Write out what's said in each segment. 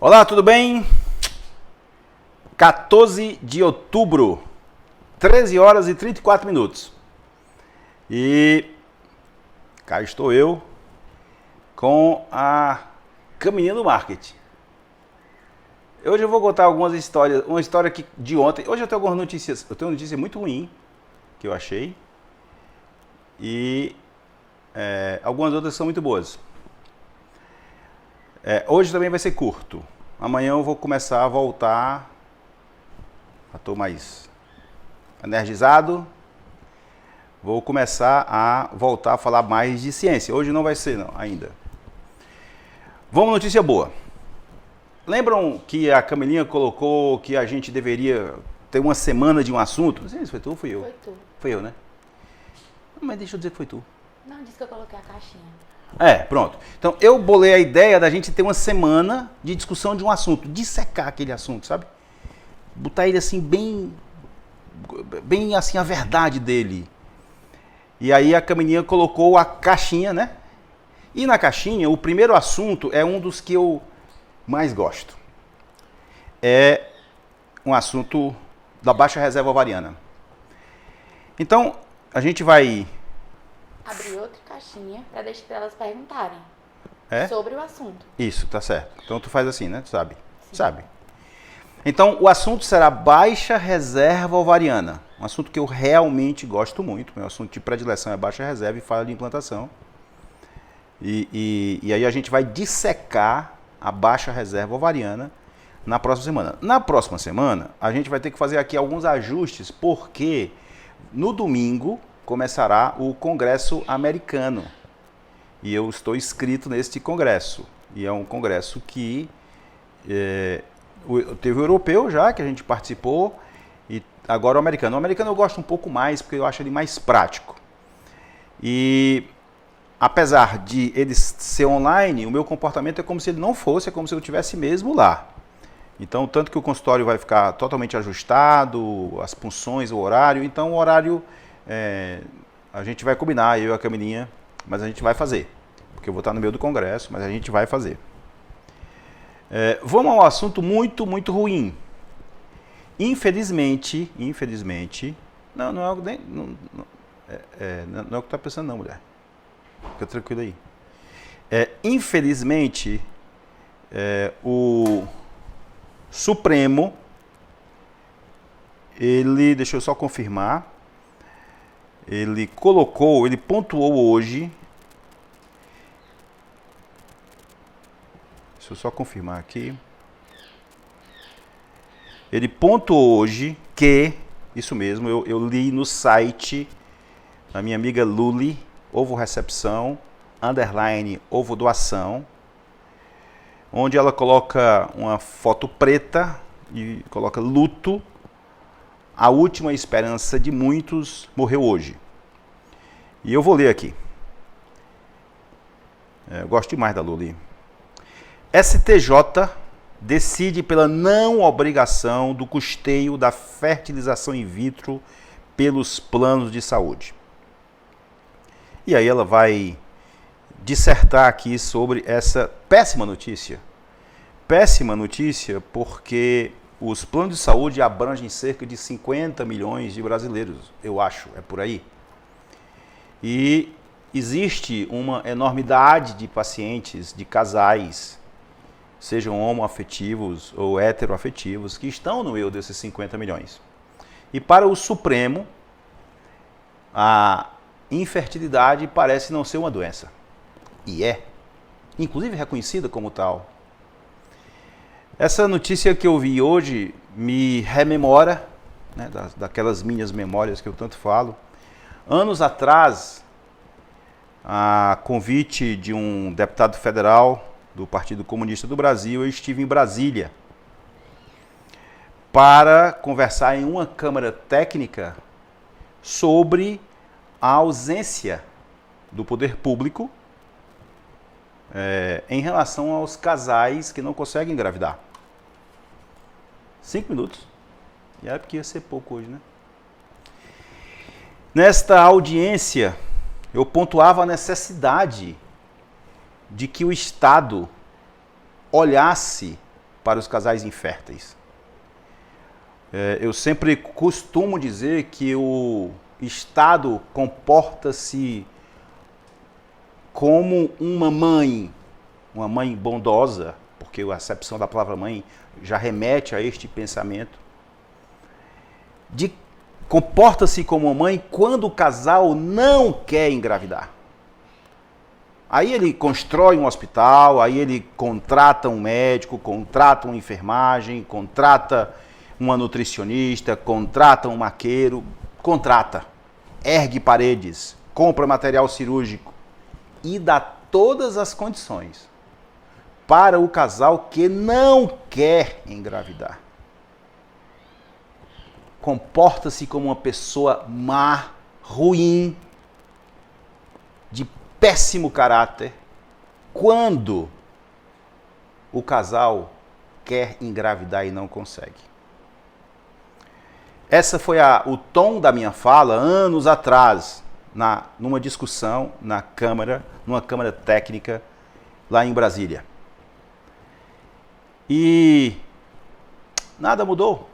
Olá, tudo bem? 14 de outubro, 13 horas e 34 minutos. E cá estou eu com a Caminhando do Marketing. Hoje eu vou contar algumas histórias, uma história que de ontem. Hoje eu tenho algumas notícias, eu tenho uma notícia muito ruim que eu achei e algumas outras são muito boas. Hoje também vai ser curto. Amanhã eu vou começar a voltar. Estou mais energizado. Vou começar a voltar a falar mais de ciência. Hoje não vai ser não, ainda. Vamos, notícia boa. Lembram que a Camilinha colocou que a gente deveria ter uma semana de um assunto? Não sei se foi tu ou fui eu. Foi tu. Foi eu, né? Mas deixa eu dizer que foi tu. Não, disse que eu coloquei a caixinha. Pronto. Então, eu bolei a ideia da gente ter uma semana de discussão de um assunto, dissecar aquele assunto, sabe? Botar ele assim, bem assim, a verdade dele. E aí a Camilinha colocou a caixinha, né? E na caixinha, o primeiro assunto é um dos que eu mais gosto. É um assunto da baixa reserva ovariana. Então, a gente vai Abrir outra caixinha para deixar pra elas perguntarem sobre o assunto. Isso, tá certo. Então tu faz assim, né? Tu sabe? Sim. Sabe. Então o assunto será baixa reserva ovariana. Um assunto que eu realmente gosto muito. Meu assunto de predileção é baixa reserva e falha de implantação. E aí a gente vai dissecar a baixa reserva ovariana na próxima semana. Na próxima semana, a gente vai ter que fazer aqui alguns ajustes, porque no domingo começará o Congresso Americano. E eu estou inscrito neste congresso. E é um congresso que teve o europeu já, que a gente participou, e agora o americano. O americano eu gosto um pouco mais, porque eu acho ele mais prático. E apesar de ele ser online, o meu comportamento é como se ele não fosse, é como se eu estivesse mesmo lá. Então, tanto que o consultório vai ficar totalmente ajustado, as punções, o horário. Então, o horário a gente vai combinar, eu e a Camilinha, mas a gente vai fazer. Porque eu vou estar no meio do congresso, mas a gente vai fazer. Vamos ao assunto muito, muito ruim. Infelizmente, não é algo nem... Não é o que tu está pensando não, mulher. Fica tranquilo aí. Infelizmente, o Supremo, ele, deixa eu só confirmar, ele pontuou hoje, deixa eu só confirmar aqui, ele pontuou hoje que, isso mesmo, eu li no site da minha amiga Luli, ovo recepção, _ ovo doação, onde ela coloca uma foto preta e coloca luto. A última esperança de muitos morreu hoje. E eu vou ler aqui. Eu gosto demais da Luli. STJ decide pela não obrigação do custeio da fertilização in vitro pelos planos de saúde. E aí ela vai dissertar aqui sobre essa péssima notícia. Péssima notícia porque os planos de saúde abrangem cerca de 50 milhões de brasileiros, eu acho, é por aí. E existe uma enormidade de pacientes, de casais, sejam homoafetivos ou heteroafetivos, que estão no meio desses 50 milhões. E para o Supremo, a infertilidade parece não ser uma doença. E é, inclusive reconhecida como tal. Essa notícia que eu vi hoje me rememora, né, daquelas minhas memórias que eu tanto falo. Anos atrás, a convite de um deputado federal do Partido Comunista do Brasil, eu estive em Brasília para conversar em uma câmara técnica sobre a ausência do poder público em relação aos casais que não conseguem engravidar. 5 minutos. E era porque ia ser pouco hoje, né? Nesta audiência, eu pontuava a necessidade de que o Estado olhasse para os casais inférteis. Eu sempre costumo dizer que o Estado comporta-se como uma mãe bondosa, porque a acepção da palavra mãe já remete a este pensamento, comporta-se como uma mãe quando o casal não quer engravidar. Aí ele constrói um hospital, aí ele contrata um médico, contrata uma enfermagem, contrata uma nutricionista, contrata um maqueiro, ergue paredes, compra material cirúrgico e dá todas as condições para o casal que não quer engravidar. Comporta-se como uma pessoa má, ruim, de péssimo caráter, quando o casal quer engravidar e não consegue. Essa foi o tom da minha fala anos atrás, numa discussão numa câmara técnica lá em Brasília. E nada mudou.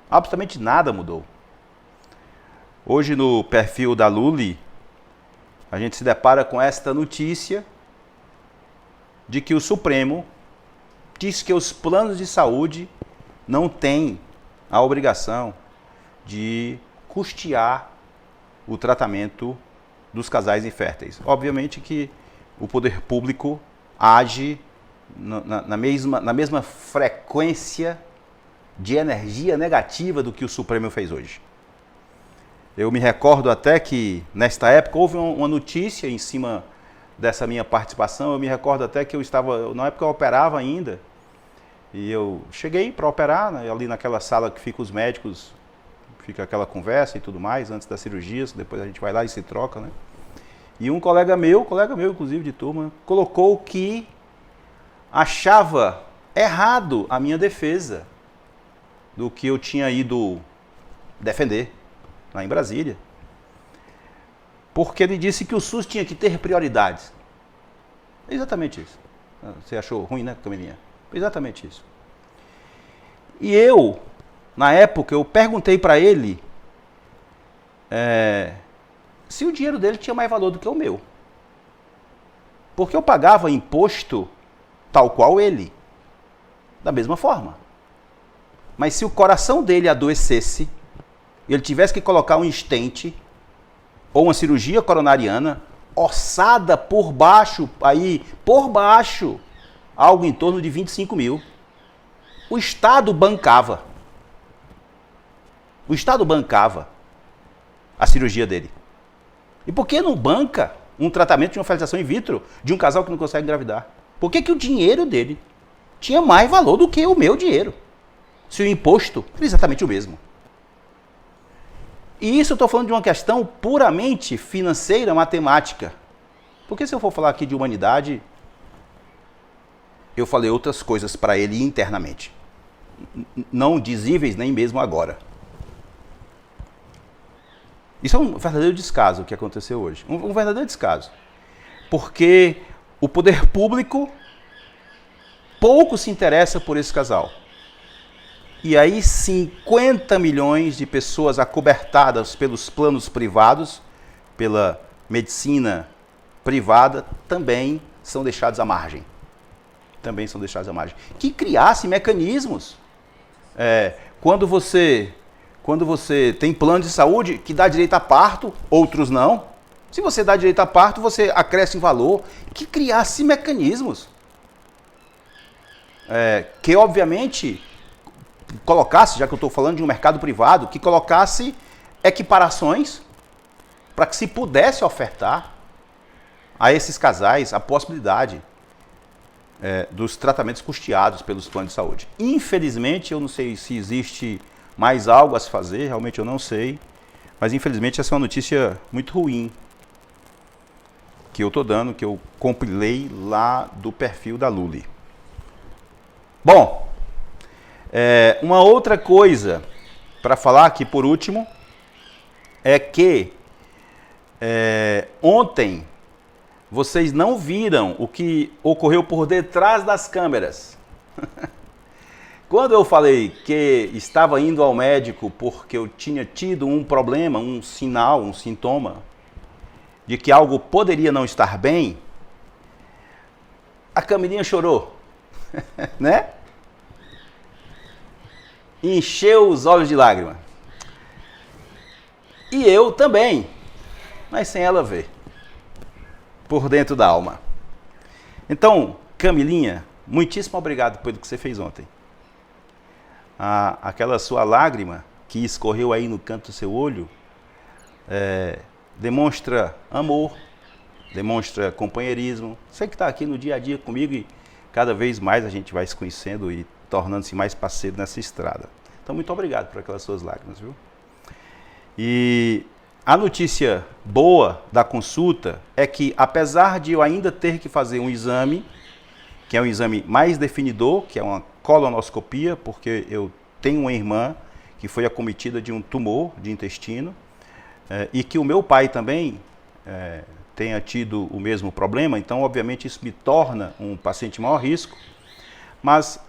Absolutamente nada mudou. Hoje no perfil da Lully, a gente se depara com esta notícia de que o Supremo diz que os planos de saúde não têm a obrigação de custear o tratamento dos casais inférteis. Obviamente que o poder público age na mesma frequência de energia negativa do que o Supremo fez hoje. Eu me recordo até que, nesta época, houve uma notícia em cima dessa minha participação. Eu me recordo até que na época eu operava ainda, e eu cheguei para operar, né, ali naquela sala que fica os médicos, fica aquela conversa e tudo mais, antes das cirurgias, depois a gente vai lá e se troca, né? E um colega meu inclusive de turma, colocou que achava errado a minha defesa do que eu tinha ido defender lá em Brasília. Porque ele disse que o SUS tinha que ter prioridades. É exatamente isso. Você achou ruim, né, Camilinha? Exatamente isso. E eu, na época, eu perguntei para ele se o dinheiro dele tinha mais valor do que o meu. Porque eu pagava imposto tal qual ele, da mesma forma. Mas se o coração dele adoecesse, e ele tivesse que colocar um stent, ou uma cirurgia coronariana, ossada por baixo, algo em torno de 25 mil, o Estado bancava. O Estado bancava a cirurgia dele. E por que não banca um tratamento de uma fertilização in vitro de um casal que não consegue engravidar? Por que o dinheiro dele tinha mais valor do que o meu dinheiro? Se o imposto era exatamente o mesmo. E isso eu estou falando de uma questão puramente financeira, matemática. Porque se eu for falar aqui de humanidade, eu falei outras coisas para ele internamente. Não dizíveis nem mesmo agora. Isso é um verdadeiro descaso o que aconteceu hoje. Um verdadeiro descaso. Porque o poder público pouco se interessa por esse casal. E aí 50 milhões de pessoas acobertadas pelos planos privados, pela medicina privada, também são deixados à margem. Que criasse mecanismos. Quando você tem plano de saúde que dá direito a parto, outros não. Se você dá direito a parto, você acresce em valor. Que criasse mecanismos. Que obviamente colocasse, já que eu estou falando de um mercado privado, que colocasse equiparações para que se pudesse ofertar a esses casais a possibilidade dos tratamentos custeados pelos planos de saúde. Infelizmente, eu não sei se existe mais algo a se fazer, realmente eu não sei, mas infelizmente essa é uma notícia muito ruim que eu estou dando, que eu compilei lá do perfil da Lully. Bom, uma outra coisa para falar aqui por último é que ontem vocês não viram o que ocorreu por detrás das câmeras. Quando eu falei que estava indo ao médico porque eu tinha tido um problema, um sinal, um sintoma de que algo poderia não estar bem, a Camilinha chorou, né? Encheu os olhos de lágrima. E eu também, mas sem ela ver, por dentro da alma. Então, Camilinha, muitíssimo obrigado pelo que você fez ontem. Aquela sua lágrima que escorreu aí no canto do seu olho, demonstra amor, demonstra companheirismo. Você que está aqui no dia a dia comigo e cada vez mais a gente vai se conhecendo e tornando-se mais parceiro nessa estrada. Então, muito obrigado por aquelas suas lágrimas, viu? E a notícia boa da consulta é que, apesar de eu ainda ter que fazer um exame, que é um exame mais definidor, que é uma colonoscopia, porque eu tenho uma irmã que foi acometida de um tumor de intestino, e que o meu pai também tenha tido o mesmo problema, então, obviamente, isso me torna um paciente de maior risco, mas,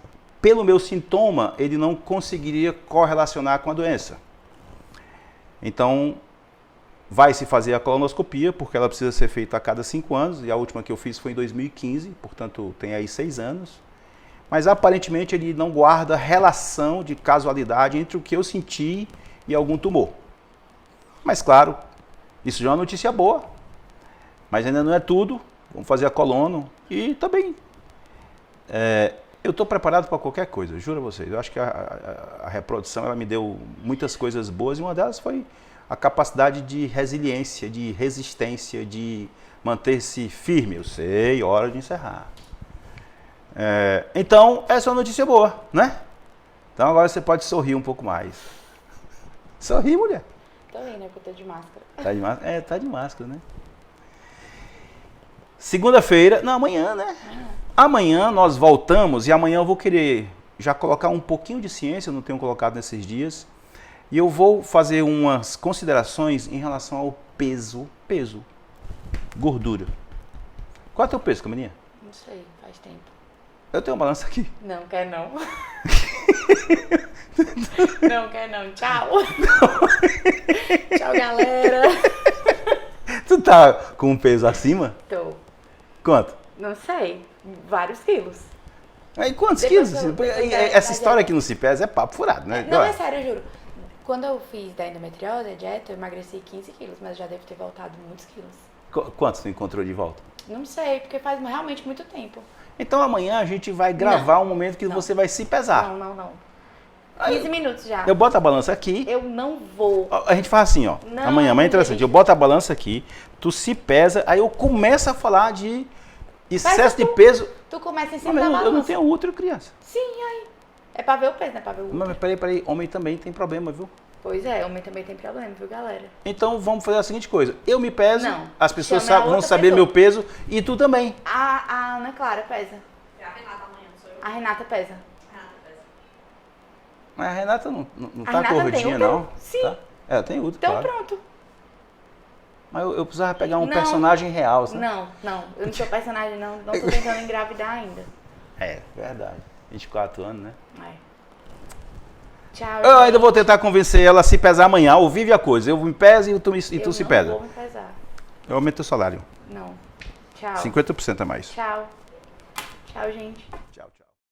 pelo meu sintoma, ele não conseguiria correlacionar com a doença. Então, vai se fazer a colonoscopia, porque ela precisa ser feita a cada 5 anos, e a última que eu fiz foi em 2015, portanto tem aí 6 anos. Mas aparentemente ele não guarda relação de casualidade entre o que eu senti e algum tumor. Mas claro, isso já é uma notícia boa, mas ainda não é tudo. Vamos fazer a colono e também eu estou preparado para qualquer coisa, juro a vocês. Eu acho que a reprodução ela me deu muitas coisas boas e uma delas foi a capacidade de resiliência, de resistência, de manter-se firme. Eu sei, hora de encerrar. Então, essa é uma notícia boa, né? Então agora você pode sorrir um pouco mais. Sorri, mulher. Tô rindo, porque eu tô de máscara. Tá de máscara? Tá de máscara, né? Segunda-feira, não, amanhã, né? Amanhã nós voltamos e amanhã eu vou querer já colocar um pouquinho de ciência, eu não tenho colocado nesses dias, e eu vou fazer umas considerações em relação ao peso, gordura. Qual é o teu peso, Camilinha? Não sei, faz tempo. Eu tenho uma balança aqui. Não, quer não. Não, quer não. Tchau. Tchau, galera. Tu tá com um peso acima? Tô. Quanto? Não sei. Vários quilos. Aí quantos Depois quilos? eu Essa história aqui no Cipés é papo furado, né? Não, é sério, eu juro. Quando eu fiz da endometriose, a dieta, eu emagreci 15 quilos, mas já devo ter voltado muitos quilos. Quantos tu encontrou de volta? Não sei, porque faz realmente muito tempo. Então amanhã a gente vai gravar um momento que você vai se pesar. Não. 15 minutos já. Eu boto a balança aqui. Eu não vou. A gente faz assim, ó. Não, amanhã é interessante. Eu boto a balança aqui, tu se pesa, aí eu começo a falar de excesso de peso. Tu começa em cima da balança. Eu não tenho útero, criança. Sim, aí. É pra ver o peso, não é pra ver o útero. Mas peraí. Homem também tem problema, viu? Pois é, homem também tem problema, viu, galera? Então vamos fazer a seguinte coisa. Eu me peso, as pessoas Chama a vão outra saber pessoa. meu peso e tu também. A Ana Clara pesa. É a Renata amanhã, não sou eu. A Renata pesa. Mas a Renata não A tá Renata gordinha, tem útero? não. Sim. Tá? Ela tem útero, Então claro. pronto. Mas eu precisava pegar um Não. personagem real, sabe? Não. Eu não sou personagem, não tô tentando engravidar ainda. É, verdade. 24 anos, né? É. Tchau, Eu ainda vou tentar convencer ela a se pesar amanhã. Ou vive a coisa. Eu me peso e tu se pesa. Eu não vou me pesar. Eu aumento o salário. Não. Tchau. 50% a mais. Tchau. Tchau, gente.